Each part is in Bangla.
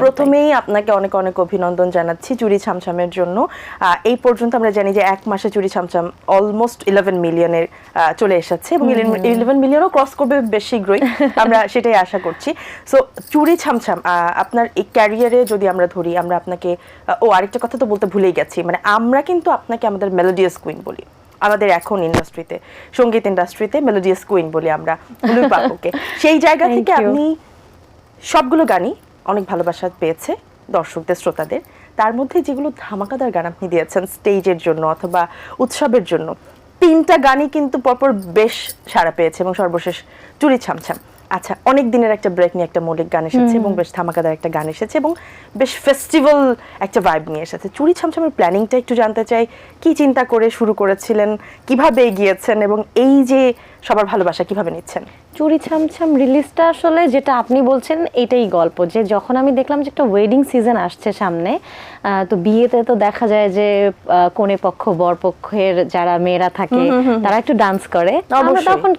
প্রথমেই আপনাকে অনেক অনেক অভিনন্দন জানাচ্ছি চুরি ছামছামের জন্য। এই পর্যন্ত আমরা জানি যে এক মাসে চুরি ছামছাম অলমোস্ট 11 মিলিয়নের চলে এসেছে এবং 11 মিলিয়নও ক্রস করবে বেশ শীঘ্রই, আমরা সেটাই আশা করছি। সো চুরি ছামছাম আপনার এই ক্যারিয়ারে যদি আমরা ধরি, আমরা আপনাকে আরেকটা কথা তো বলতে ভুলেই গেছি, মানে আমরা কিন্তু আপনাকে আমাদের মেলোডিয়াস কুইন বলি। আমাদের এখন ইন্ডাস্ট্রিতে, সঙ্গীত ইন্ডাস্ট্রিতে মেলোডিয়াস কুইন বলি আমরা লুই পাখোকে। সেই জায়গা থেকে আপনি সবগুলো গানই অনেক ভালোবাসা পেয়েছে দর্শকদের, শ্রোতাদের। তার মধ্যে যেগুলো ধামাকাদার গান আপনি দিয়েছেন স্টেজের জন্য অথবা উৎসবের জন্য, 3টা গানই কিন্তু পরপর বেশ সাড়া পেয়েছে এবং সর্বশেষ চুরি ছামছাম। আচ্ছা, অনেক দিনের একটা ব্রেক নিয়ে একটা মৌলিক গান এসেছে এবং বেশ ধামাকাদার একটা গান এসেছে এবং বেশ ফেস্টিভ্যাল একটা ভাইব নিয়ে এসেছে। চুরি ছামছামের প্ল্যানিংটা একটু জানতে চাই, কি চিন্তা করে শুরু করেছিলেন, কিভাবে এগিয়েছেন এবং এই যে সবার ভালোবাসা কিভাবে নিচ্ছেন? চুরি ছামছাম রিলিজটা আসলে যেটা আপনি বলছেন এটাই গল্প, যে যখন আমি দেখলাম যে একটা ওয়েডিং সিজন আসছে সামনে, তো বিয়েতে তো দেখা যায় যে কনে পক্ষ বর পক্ষের যারা মেয়েরা থাকে তারা একটু ডান্স করে। আমরা তখন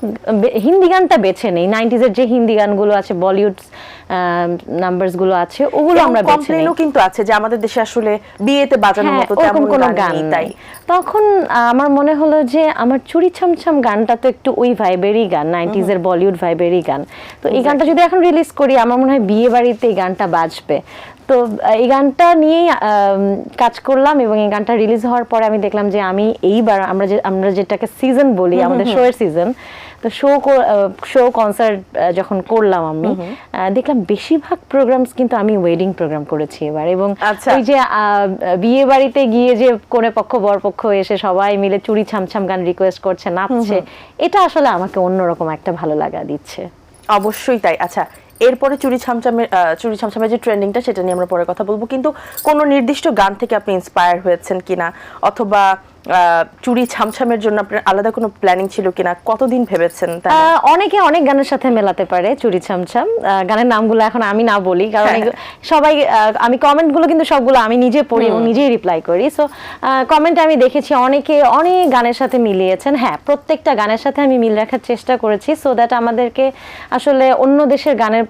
হিন্দি গানটা বেছে নেই, 90s এর যে হিন্দি গানগুলো আছে, বলিউড নাম্বারস গুলো আছে, ওগুলো আমরা বেছে নেই। কিন্তু আছে যে আমাদের দেশে আসলে বিয়েতে বাজানোর মতো তেমন কোনো গান নেই। তখন আমার মনে হলো যে আমার চুরি ছামছাম গানটা তো একটু ওই ভাইবেরই গান, 90s এর বলিউড ভাইবেরই গান। তো এই গানটা যদি এখন রিলিজ করি, আমার মনে হয় বিয়ে বাড়িতে এই গানটা বাজবে। তো এই গানটা নিয়েই কাজ করলাম এবং এই গানটা রিলিজ হওয়ার পরে আমি দেখলাম যে আমি এইবার আমরা যেটাকে সিজন বলি, আমাদের শো এর সিজন, তো শো কনসার্ট যখন করলাম আমি দেখলাম বেশিরভাগ প্রোগ্রামস কিন্তু আমি ওয়েডিং প্রোগ্রাম করেছি এবার। এবং ওই যে বিয়ে বাড়িতে গিয়ে যে কোনে পক্ষ বর পক্ষ এসে সবাই মিলে চুরি ছামছাম গান রিকোয়েস্ট করছে, নাচছে, এটা আসলে আমাকে অন্যরকম একটা ভালো লাগা দিচ্ছে। অবশ্যই তাই। আচ্ছা, এরপরে চুরি ছামছামের যে ট্রেন্ডিংটা সেটা নিয়ে আমরা পরে কথা বলবো, কিন্তু কোনো নির্দিষ্ট গান থেকে আপনি ইন্সপায়ার হয়েছেন কিনা, অথবা চুরি ছামছামের জন্য আপনার আলাদা কোনো প্ল্যানিং ছিল কিনা, কতদিন ভেবেছেন? অনেকে অনেক গানের সাথে মেলাতে পারে চুরি ছামছাম। গানের নামগুলো এখন আমি না বলি, কারণ সবাই, আমি কমেন্টগুলো কিন্তু সবগুলো আমি নিজে পড়ি এবং নিজেই রিপ্লাই করি। সো কমেন্টে আমি দেখেছি অনেকে অনেক গানের সাথে মিলিয়েছেন। হ্যাঁ, প্রত্যেকটা গানের সাথে আমি মিল রাখার চেষ্টা করেছি, সো দ্যাট আমাদেরকে আসলে অন্য দেশের গানের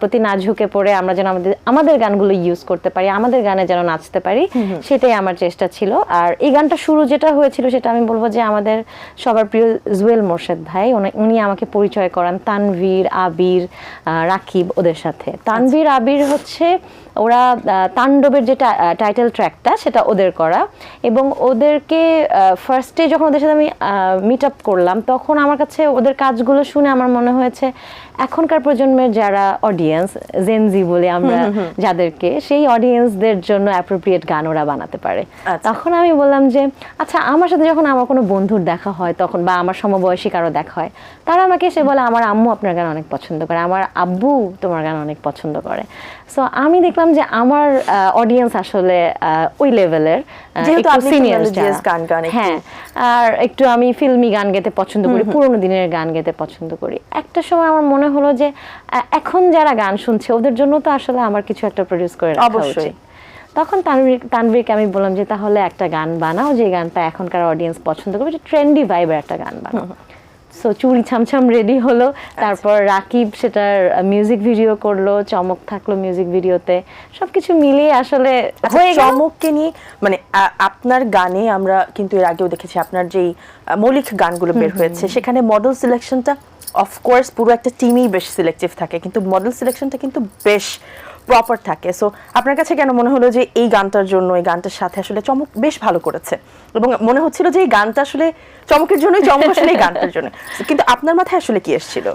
প্রতি না ঝুঁকে পড়ে আমরা যেন আমাদের গানগুলো ইউজ করতে পারি, আমাদের গানে যেন নাচতে পারি, সেটাই আমার চেষ্টা ছিল। আর এই গানটা শুরু যেটা হয়েছিল সেটা আমি বলবো যে আমাদের সবার প্রিয় জুয়েল মোর্শেদ ভাই, উনি আমাকে পরিচয় করান তানভীর, আবির, রাকিব ওদের সাথে। তানভীর, আবির হচ্ছে ওরা তাণ্ডবের যে টাইটেল ট্র্যাকটা সেটা ওদের করা, এবং ওদেরকে ফার্স্টে যখন ওদের সাথে আমি মিট আপ করলাম, তখন আমার কাছে ওদের কাজগুলো শুনে আমার মনে হয়েছে এখনকার প্রজন্মের যারা অডিয়েন্স, জেনজি বলে আমরা যাদেরকে, সেই অডিয়েন্সদের জন্য অ্যাপ্রোপ্রিয়েট গান ওরা বানাতে পারে। তখন আমি বললাম যে আচ্ছা, আমার সাথে যখন আমার কোনো বন্ধুর দেখা হয় তখন, বা আমার সমবয়সী কারো দেখা হয়, তারা আমাকে এসে বলে আমার আম্মু আপনার গান অনেক পছন্দ করে, আমার আব্বু তোমার গান অনেক পছন্দ করে। সো আমি দেখলাম যে আমার অডিয়েন্স আসলে ওই লেভেলের, হ্যাঁ, আর একটু আমি ফিল্মি গান গেতে পছন্দ করি, পুরোনো দিনের গান গেতে পছন্দ করি। একটা সময় আমার মনে হলো যে এখন যারা গান শুনছে ওদের জন্য তো আসলে আমার কিছু একটা প্রডিউস করে রাখা উচিত। তখন তানভীরকে আমি বললাম যে তাহলে একটা গান বানাও যে গানটা এখনকার অডিয়েন্স পছন্দ করবে, ট্রেন্ডি ভাইবের একটা গান বানাও। সো চুরি ছামছাম রেডি হলো। তারপর রাকিব সেটার মিউজিক ভিডিও করলো, চমক থাকলো মিউজিক ভিডিওতে, সবকিছু মিলিয়ে আসলে হয়ে গেল। চমককে নিয়ে, মানে আপনার গানে আমরা কিন্তু এর আগেও দেখেছি আপনার যেই মৌলিক গানগুলো বের হয়েছে সেখানে মডেল সিলেকশনটা অফকোর্স পুরো একটা টিমই বেশ সিলেক্টিভ থাকে, কিন্তু মডেল সিলেকশনটা কিন্তু বেশ প্রপার থাকে। সো আপনার কাছে কেন মনে হলো যে এই গানটার জন্য, এই গানটার সাথে আসলে চমক বেশ ভালো করেছে, এবং মনে হচ্ছিল যে এই গানটা আসলে চমকের জন্যই, চমক আসলে এই গানটার জন্য, কিন্তু আপনার মাথায় আসলে কি এসেছিল?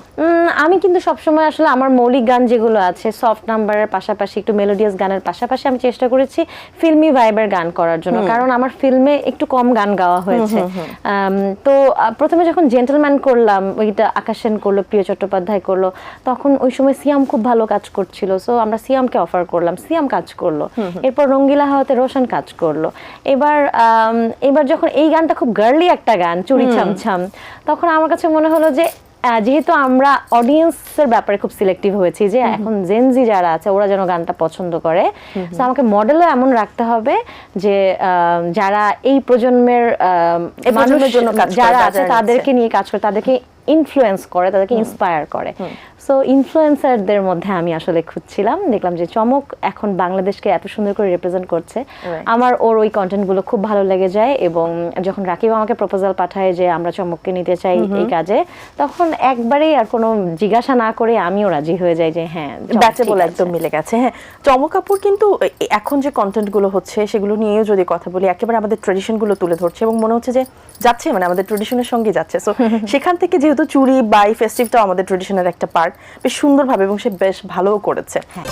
আমি কিন্তু সবসময় আসলে আমার মৌলিক গান যেগুলো আছে, সফট নাম্বারের পাশাপাশি একটু মেলোডিয়াস গানের পাশাপাশি আমি চেষ্টা করেছি ফিল্মি ভাইবের গান করার জন্য, কারণ আমার ফিল্মে একটু কম গান গাওয়া হয়েছে। তো প্রথমে যখন জেন্টলম্যান করলাম, ওইটা আকাশ সেন করলো, প্রিয় চট্টোপাধ্যায় করলো, তখন ওই সময় সিয়াম খুব ভালো কাজ করছিল, সো আমরা সিয়ামকে অফার করলাম, সিয়াম কাজ করলো। এরপর রঙ্গিলা হাওয়াতে রোশন কাজ করলো। এবার যখন এই গানটা খুব গার্লি একটা গান, চুরি ছামছাম, তখন আমার কাছে মনে হলো যে যেহেতু আমরা অডিয়েন্সের ব্যাপারে খুব সিলেক্টিভ হয়েছি, যে এখন জেনজি যারা আছে ওরা যেন গানটা পছন্দ করে, তো আমাকে মডেলও এমন রাখতে হবে যে যারা এই প্রজন্মের মানুষের জন্য যারা আছে তাদেরকে নিয়ে কাজ করে, তাদেরকে ইনফ্লুয়েন্স করে, তাদেরকে ইন্সপায়ার করে। সো ইনফ্লুয়েন্সারদের মধ্যে আমি আসলে খুঁজছিলাম, দেখলাম যে চমক এখন বাংলাদেশকে এত সুন্দর করে রিপ্রেজেন্ট করছে। আমার ওর ওই কন্টেন্টগুলো খুব ভালো লেগে যায়, এবং যখন রাকিব আমাকে প্রপোজাল পাঠায় যে আমরা চমককে নিতে চাই এই কাজে, তখন একবারেই আর কোনো জিজ্ঞাসা না করে আমিও রাজি হয়ে যাই যে হ্যাঁ ব্যাচে বলে একদম মিলে গেছে। হ্যাঁ, চমক আপুর কিন্তু এখন যে কন্টেন্ট গুলো হচ্ছে সেগুলো নিয়েও যদি কথা বলি, একেবারে আমাদের ট্রেডিশন গুলো তুলে ধরছে এবং মনে হচ্ছে যে যাচ্ছে, মানে আমাদের ট্রেডিশনের সঙ্গে যাচ্ছে। সো সেখান থেকে যেহেতু চুড়ি বা ফেস্টিভটাও আমাদের ট্রেডিশনের একটা পার্ট, বেশ সুন্দরভাবে এবং সে বেশ ভালোও করেছে। হ্যাঁ।